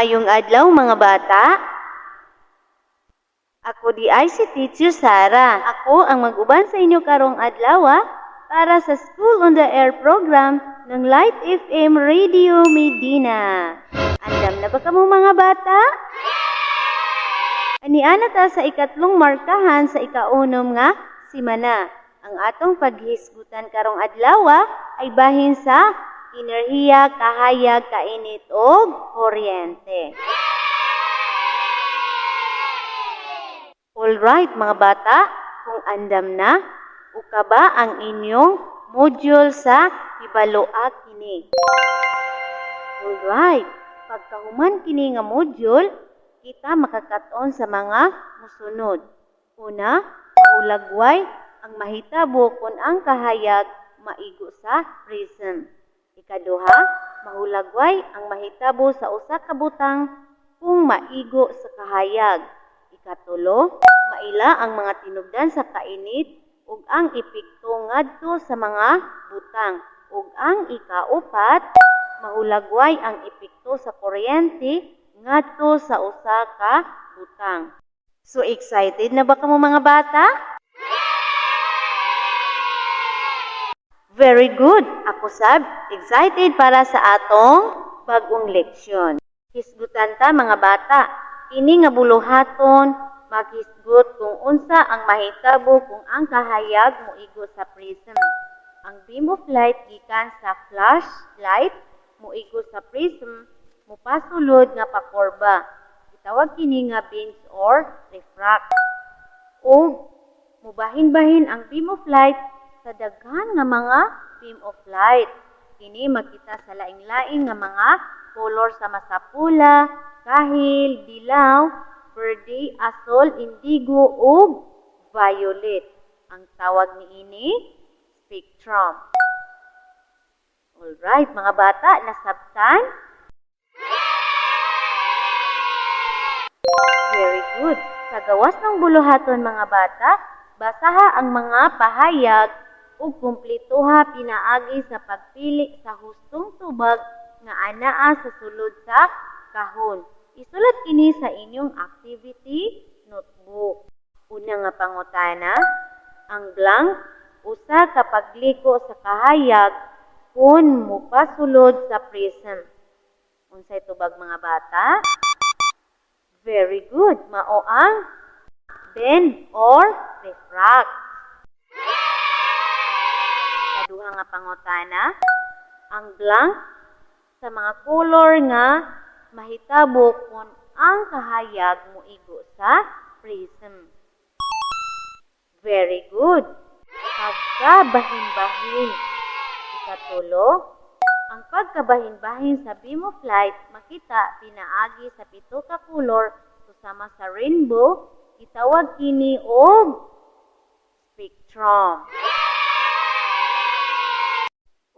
Maayong adlaw mga bata. Ako di ay si Teacher Sara. Ako ang mag-uban sa inyo karong adlaw para sa School on the Air program ng Light FM Radio Medina. Andam na ba kamo mga bata? Aniana ta sa ikatlong markahan sa ikaunom nga simana. Ang atong paghisgutan karong adlaw ay bahin sa enerhiya, kahayag, kainit o kuryente. Alright mga bata, kung andam na, uka ba ang inyong module sa Hibaloa kini? Alright, pagkahuman kini nga module, kita makakaton sa mga musunod. Una, maulagway ang mahitabo kung ang kahayag maigo sa prism. Ikaduha, mahulagway ang mahitabo sa usa ka butang kung maigo sa kahayag. Ikatulo, maila ang mga tinubdan sa kainit ug ang epekto ngadto sa mga butang. Ug ang ikaupat, mahulagway ang epekto sa kuryente ngadto sa usa ka butang. So excited na ba kamo mga bata? Very good. Ako sab, excited para sa atong bagong leksyon. Hisgutan ta mga bata. Ini nga buluhaton, maghisgot kung unsa ang mahitabo kung ang kahayag moigo sa prism. Ang beam of light gikan sa flashlight moigo sa prism, mupasulod nga pakurba. Gitawag kini nga beams or refract. O mubahin-bahin ang beam of light sa daghan nga mga beam of light. Kini makita sa laing-laing nga mga color sama sa pula, kahil, dilaw, verde, asol, indigo, ug violet. Ang tawag niini spectrum. Alright, mga bata, nasabtan? Very good. Sa gawas ng buluhaton mga bata, basaha ang mga pahayag ug kumplituha pinaagi sa pagpili sa hustong tubag nga anaa sa sulod sa kahon. Isulat kini sa inyong activity notebook. Una nga pangutana, ang blank usa ka pagliko sa kahayag kun mopasulod sa prism. Unsay tubag mga bata? Very good. Mao ang bend or refract. Kaduha nga pangutana, ang blank sa mga color nga mahitabo kung ang kahayag moigo sa prism. Very good. Pagkabahin-bahin. Ikatulo, ang pagkabahin-bahin sa beam of light makita pinaagi sa pito ka color susama sa rainbow, itawag kini og spectrum.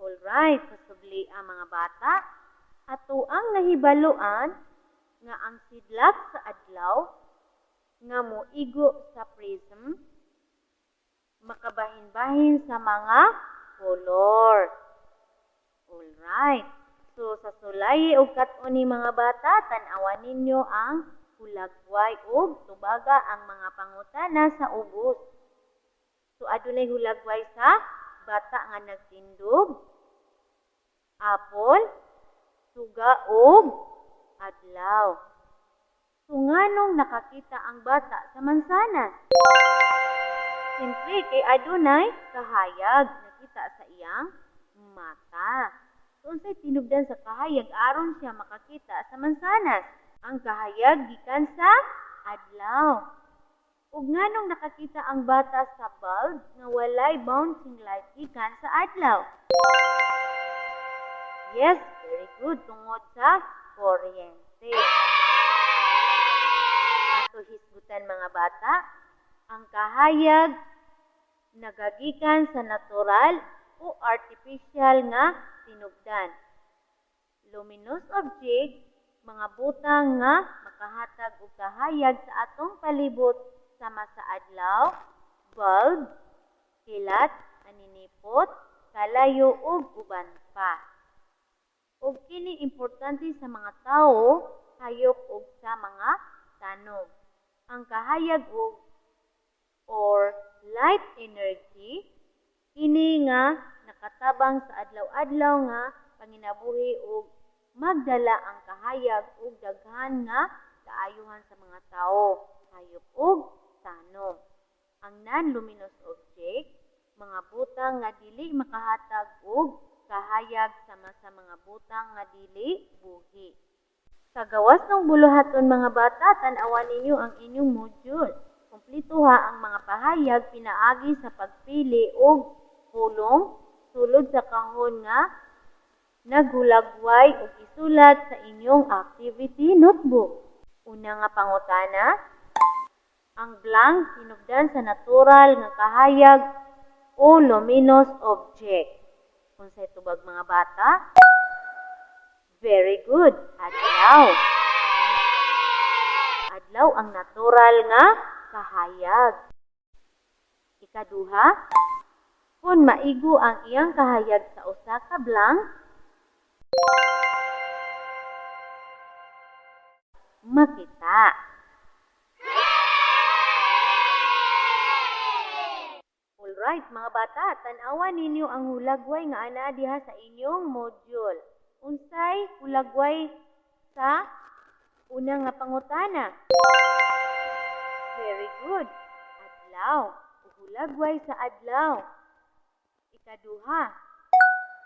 Alright, kasubli ang mga bata, ato ang nahibaluan nga ang sidlak sa adlaw nga moigo sa prism makabahin-bahin sa mga color. Alright. So sa sulay ug kat-oni mga bata, tan-awan ninyo ang hulagway ug tubaga ang mga pangutana sa ubos. So adunay hulagway sa bata nga nagtindog, apple, suga ug adlaw. So nganong nakakita ang bata sa mansanas? Siyempre kay adunay kahayag nakita sa iyang mata. So unsay tinubdan sa kahayag aron siya makakita sa mansanas? Ang kahayag gikan sa adlaw. Ug nganong nakakita ang bata sa bulb nga walay bouncing light gikan sa adlaw? Yes, very good. Tungod sa kuryente. Ato hisgutan mga bata, ang kahayag nagagikan sa natural o artificial nga tinubdan. Luminous object, mga butang nga makahatag og kahayag sa atong palibot sama sa adlaw, bulb, kilat, aninipot, kalayo ug uban pa. ug kini importante sa mga tawo hayop ug sa mga tanom. Ang kahayag or light energy kini nga nakatabang sa adlaw-adlaw nga panginabuhi ug magdala ang kahayag ug daghan nga kaayuhan sa mga tawo, hayop ug tanom. Ang non-luminous object, mga butang nga dili makahatag og kahayag sama sa mga butang nga dili buhi. Sa gawas ng buluhaton mga bata, tan-awan ninyo ang inyong module. Kumpleto ha ang mga pahayag pinaagi sa pagpili og pulong sulod sa kahon nga naghulagway o isulat sa inyong activity notebook. Una nga pangutana, ang blank tinubdan sa natural nga kahayag o luminous object. Unsay tubag mga bata? Very good. Adlaw. Adlaw ang natural nga kahayag. Ikaduha, kung maigo ang iyang kahayag sa usa ka blank, makita. Alright mga bata, tan-awan ninyo ang hulagway nga ana diha sa inyong module. Unsay hulagway sa una nga pangutana? Very good. Adlaw. Hulagway sa adlaw. Ikaduha.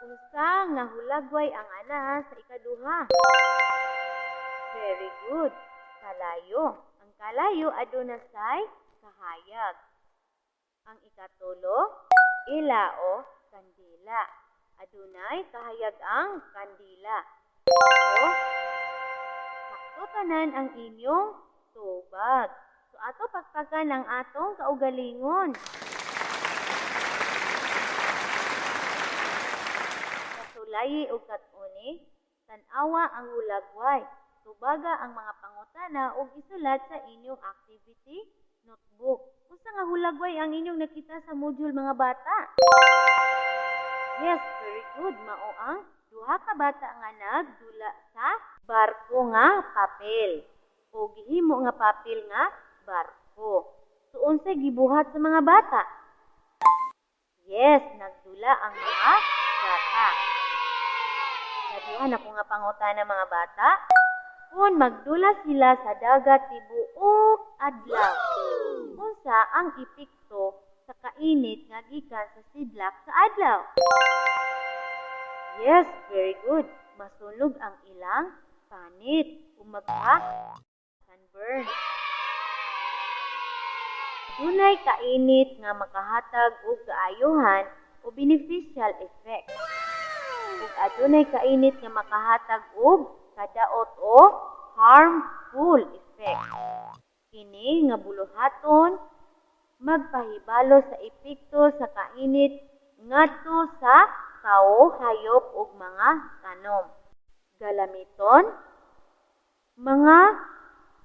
Unsa nga hulagway ang ana sa ikaduha? Very good. Kalayo. Ang kalayo aduna say kahayag. Ang ikatulo, ilao, kandila. Adunay kahayag ang kandila. So, sakto tanan ang inyong tubag. So, ato pagpagan ang atong kaugalingon. Kasulayi o katuni, tanawa ang hulagway. Tubaga ang mga pangutana o isulat sa inyong activity notebook. Unsa nga hulagway ang inyong nakita sa module mga bata? Yes, very good. Mao ang duha ka bata nga nagdula sa barko nga papel. O gihimo nga papel nga barko. So, unsay gibuhat sa mga bata? Yes, nagdula ang mga bata. Sabihan ako nga pangutana mga bata. Kung magdula sila sa dagat tibuok adlaw, unsa ang epekto sa kainit nga gikan sa sidlak sa adlaw? Yes, very good. Masunog ang ilang panit o magka-sunburn. Dunay kainit nga makahatag og kaayuhan o beneficial effect. Ug adunay kainit nga makahatag og kadaot o harmful effect. Kini nga buluhaton magpahibalo sa epekto sa kainit ngadto sa tawo, hayop ug mga tanom. Galamiton mga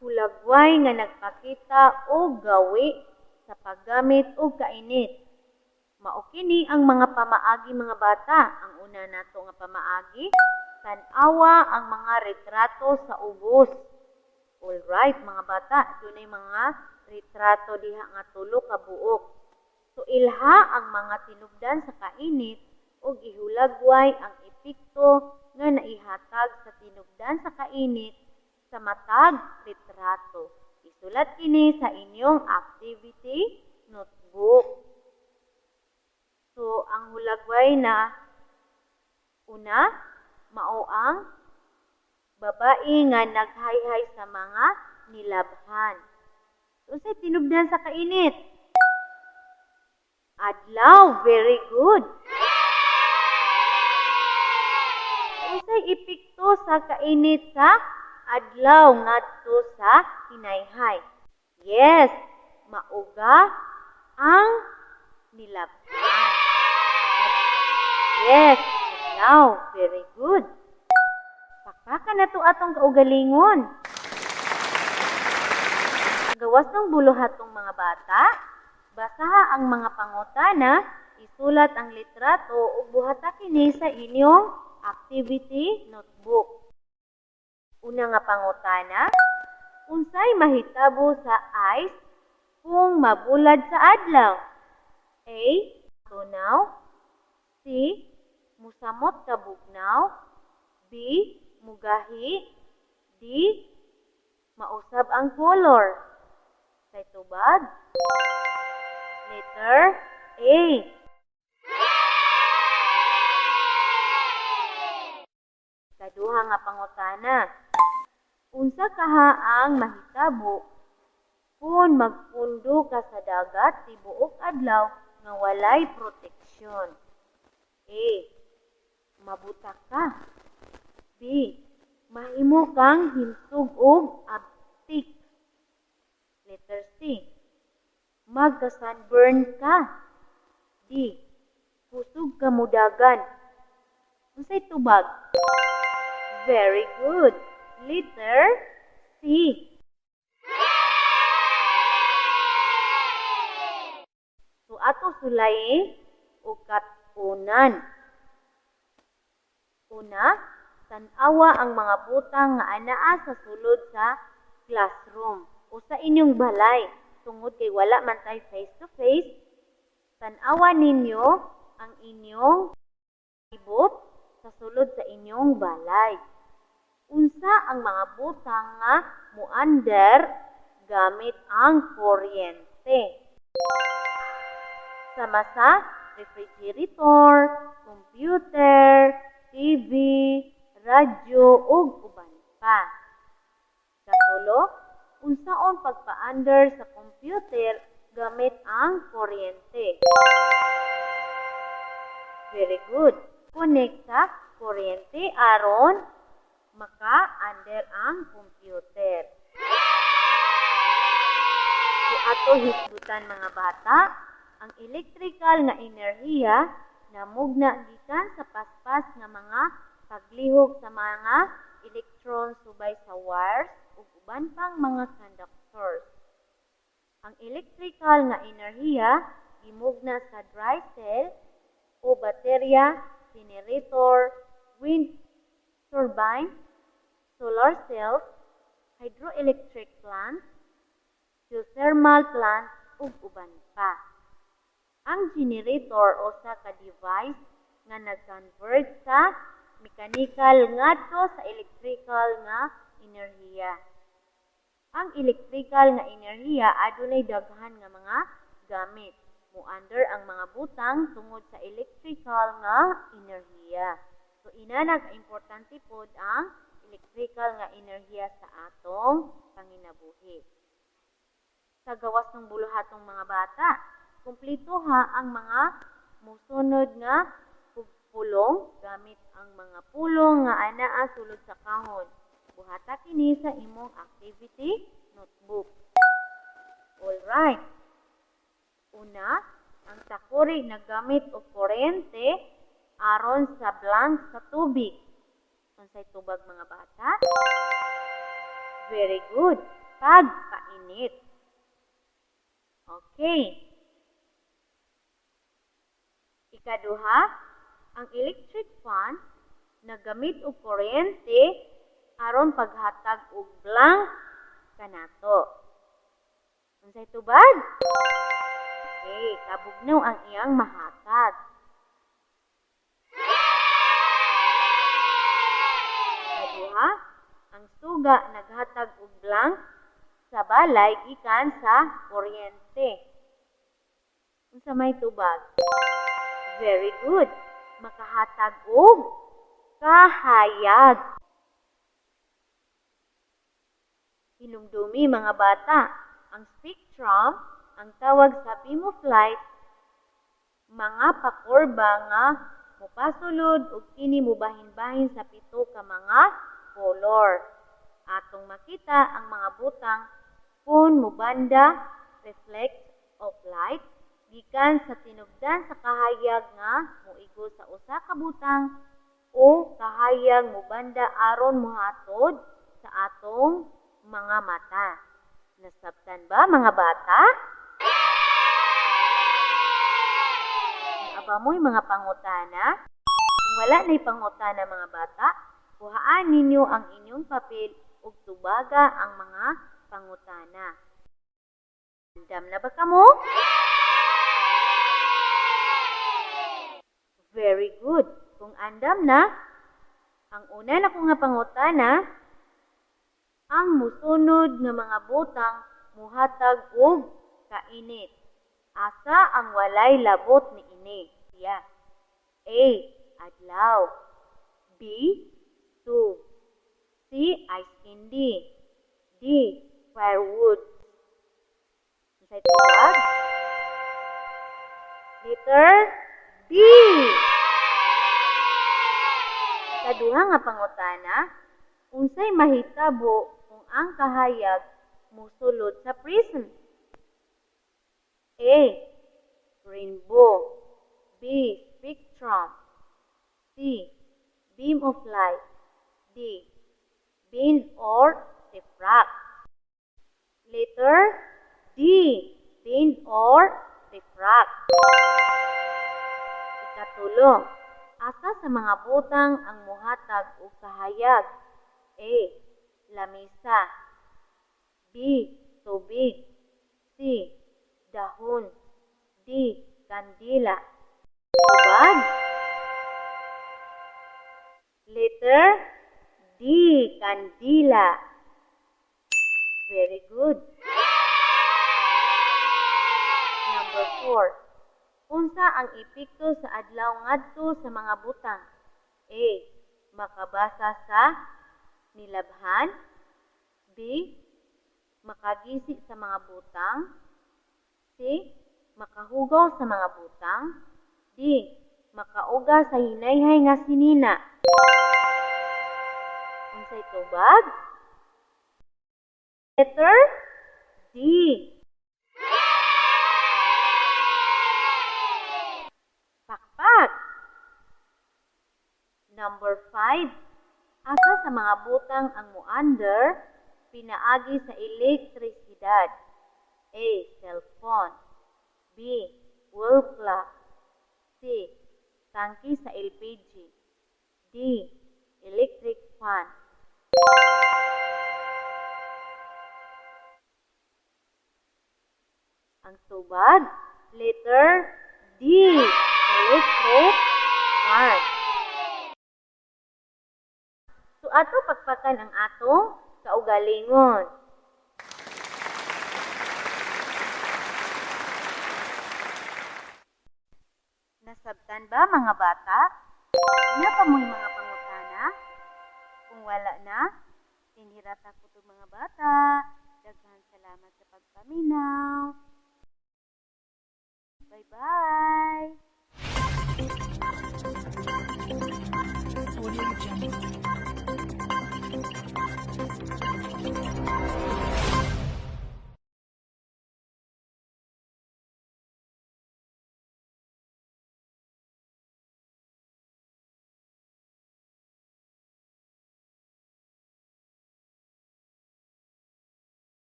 hulagway nga nagpakita og gawi sa paggamit og kainit. Mao kini ang mga pamaagi mga bata. Ang una nato nga pamaagi, tan-awa ang mga retrato sa ubos. Alright mga bata, dunay mga retrato diha nga tulo ka buok. So ilha ang mga tinubdan sa kainit ug ihulagway ang epekto nga naihatag sa tinubdan sa kainit sa matag retrato. Isulat kini sa inyong activity notebook. So ang hulagway na una, mao ang babae nga naghayhay sa mga nilabhan. So, sa tinubdan sa kainit? Adlaw, very good. So, sa epekto sa kainit sa adlaw ngadto sa hinayhay? Yes, mauga ang nilabhan. Yes, adlaw, very good. Pakpakan na to atong kaugalingon. Gawas ng buluhatong mga bata, basaha ang mga pangutana, isulat ang litrato ug buhata kini sa inyong activity notebook. Una nga pangutana, unsay mahitabo sa ice kung mabulad sa adlaw? A. Tunaw. C. Musamot ka bugnaw. B. Mugahi. D. Mausab ang kolor. Sa tubag? Letter A. Kaduha nga pangutana. Unsa kaha ang mahitabo kung magpundo ka sa dagat tibuok adlaw nga walay proteksyon? A. Mabuta ka. B. Mahimo kang himsog og abtik. Letter C. Magka-sunburn ka. D. Kusog ka mudagan. Unsay tubag? Very good. Letter C. So ato sulay o katunan. Una, tan-awa ang mga butang nga anaa sa sulod sa classroom o sa inyong balay. Tungod kay wala man tay face to face, tan-awa ninyo ang inyong ibot sa sulod sa inyong balay. Unsa ang mga butang nga muandar gamit ang kuryente? Sama sa refrigerator, computer, TV, radyo, ug uban pa. Katulo, unsaon pagpaandar sa computer gamit ang kuryente? Very good. Connect sa kuryente aron maka-under ang computer. So ato hisgutan mga bata, ang electrical nga enerhiya namugna gikan sa paspas nga mga paglihok sa mga electrons subay sa wires ug uban pang mga conductors. Ang electrical nga enerhiya gimugna sa dry cell o baterya, generator, wind turbine, solar cells, hydroelectric plants, geothermal plants, ug uban pa. Ang generator o sa ka-device nga nag-convert sa mechanical ngadto sa electrical nga enerhiya. Ang electrical nga enerhiya adunay daghan nga mga gamit. Muandar ang mga butang tungod sa electrical nga enerhiya. So inana ka importante pod ang electrical nga enerhiya sa atong panginabuhi. Sa gawas ng buluhatong mga bata, kumpleto ha ang mga musunod nga pulong gamit ang mga pulong nga anaa sulod sa kahon. Buhata kini sa imong activity notebook. Alright. Una, ang takuri nagamit og kuryente aron sa blank sa tubig. Unsay tubag mga bata? Very good. Pagpainit. Okay. Ikaduha, ang electric fan nagamit og kuryente aron paghatag og blank kanato. Unsay tubag? Okay, kabugnaw ang iyang mahatag. Ikaduha, ang suga naghatag og blank sa balay gikan sa kuryente. Unsa may tubag? Very good. Makahatag og kahayag. Hinumdumi mga bata, ang spectrum, ang tawag sa beam of light, mga pakurba nga mupasulod ug kini mubahin-bahin sa pito ka mga color. Atong makita ang mga butang kung mubanda reflect of light gikan sa tinubdan sa kahayag nga moigo sa usa ka butang o kahayag mubanda aron mohatod sa atong mga mata. Nasabtan ba mga bata? Aba mo'y mga pangutana. Kung wala na'y pangutana mga bata, Kuhaan ninyo ang inyong papel ug tubaga ang mga pangutana. Andam na ba kamo? Very good. Kung andam na, ang una na ko nga pangutana, ang musunod nga mga butang muhatag og kainit. Asa ang walay labot ni ini? Siya. A. Adlaw. B. Tube. C. Ice candy. D. Firewood. Sa tubag? Letter D. Sa duha nga pangutana, unsay mahitabo kung ang kahayag musulod sa prism? A. Rainbow. B. Spectrum. C. Beam of light. D. Bend or refract. Letter D. Bend or refract. Ikatulong, asa sa mga butang ang muhatag o kahayag? A. Lamesa. B. Tubig. C. Dahon. D. Kandila. Tubag? Letter D. Kandila. Very good. Number 4. Unsa ang epekto sa adlaw ngadto sa mga butang? A. Makabasa sa nilabhan. B. Makagisi sa mga butang. C. Makahugaw sa mga butang. D. Makauga sa hinayhay nga sinina. Unsay tubag? Letter D. Pakpak. Number 5. Asa sa mga butang ang muander pinaagi sa elektrisidad? A. Cellphone. B. Wall clock. C. Tangki sa LPG. D. Electric fan. Ang tubag, letter D. Electric fan. So ato pagpakan ang atong kaugalingon. Nasabtan ba mga bata? Ano pa mo'y mga pangutana? Kung wala na, tinhirata ko itong mga bata. Daghang salamat sa pagpaminaw.